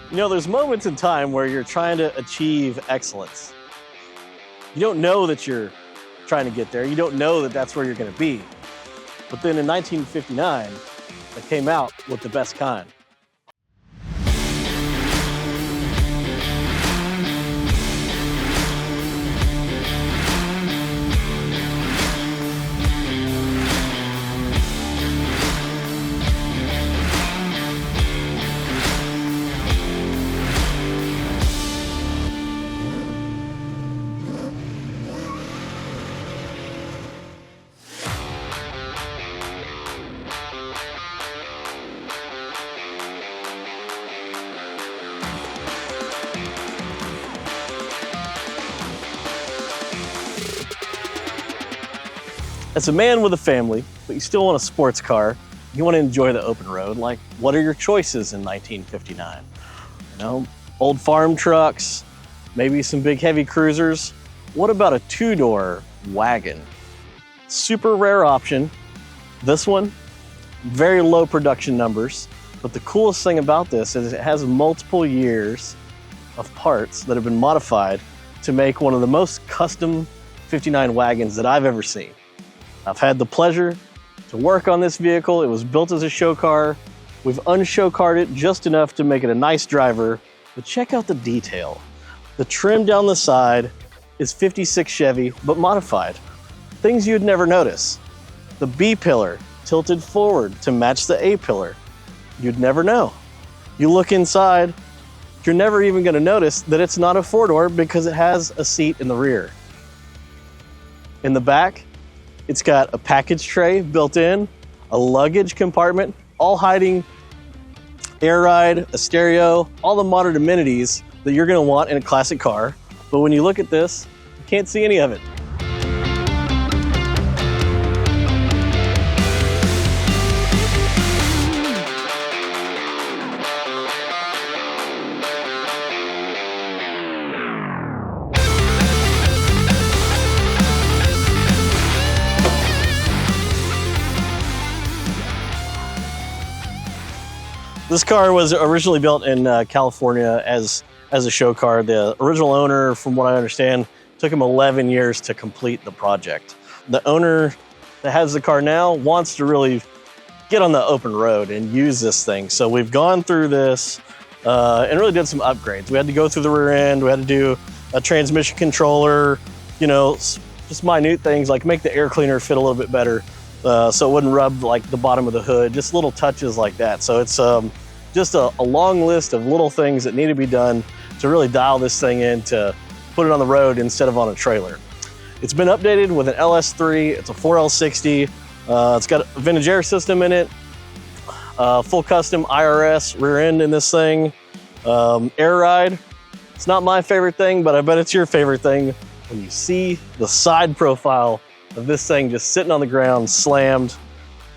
You know, there's moments in time where you're trying to achieve excellence. You don't know that you're trying to get there. You don't know that that's where you're going to be. But then in 1959, they came out with the best kind. As a man with a family, but you still want a sports car, you want to enjoy the open road, like what are your choices in 1959? You know, old farm trucks, maybe some big heavy cruisers. What about a two-door wagon? Super rare option. This one, very low production numbers, but the coolest thing about this is it has multiple years of parts that have been modified to make one of the most custom 59 wagons that I've ever seen. I've had the pleasure to work on this vehicle. It was built as a show car. We've unshow carred it just enough to make it a nice driver, but check out the detail. The trim down the side is 56 Chevy, but modified. Things you'd never notice. The B pillar tilted forward to match the A pillar. You'd never know. You look inside, you're never even gonna notice that it's not a four-door because it has a seat in the rear. In the back, it's got a package tray built in, a luggage compartment, all hiding air ride, a stereo, all the modern amenities that you're gonna want in a classic car. But when you look at this, you can't see any of it. This car was originally built in California as a show car. The original owner, from what I understand, took him 11 years to complete the project. The owner that has the car now wants to really get on the open road and use this thing. So we've gone through this and really did some upgrades. We had to go through the rear end. We had to do a transmission controller, you know, just minute things like make the air cleaner fit a little bit better. So it wouldn't rub like the bottom of the hood, just little touches like that. So it's just a long list of little things that need to be done to really dial this thing in to put it on the road instead of on a trailer. It's been updated with an LS3, it's a 4L60, it's got a vintage air system in it, full custom IRS rear end in this thing, air ride. It's not my favorite thing, but I bet it's your favorite thing when you see the side profile of this thing just sitting on the ground, slammed.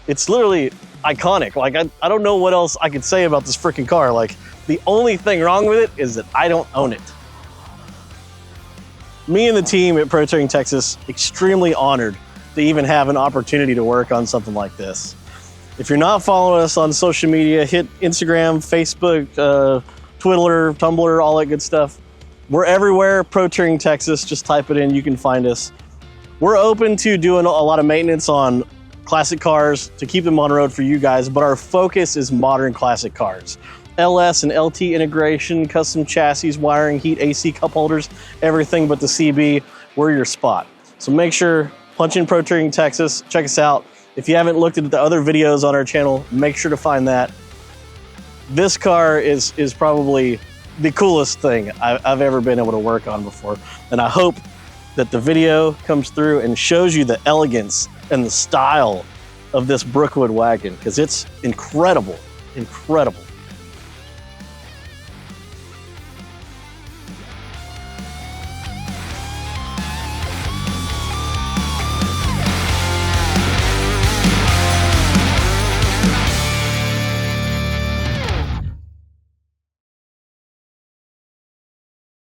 It's literally iconic. Like, I don't know what else I could say about this freaking car. Like, the only thing wrong with it is that I don't own it. Me and the team at ProtouringTexas, extremely honored to even have an opportunity to work on something like this. If you're not following us on social media, hit Instagram, Facebook, Twitter, Tumblr, all that good stuff. We're everywhere, ProtouringTexas, just type it in, you can find us. We're open to doing a lot of maintenance on classic cars to keep them on road for you guys, but our focus is modern classic cars. LS and LT integration, custom chassis, wiring, heat, AC cup holders, everything but the CB, we're your spot. So make sure, punch in ProtouringTexas, check us out. If you haven't looked at the other videos on our channel, make sure to find that. This car is probably the coolest thing I've ever been able to work on before. And I hope that the video comes through and shows you the elegance and the style of this Brookwood wagon, because it's incredible, incredible.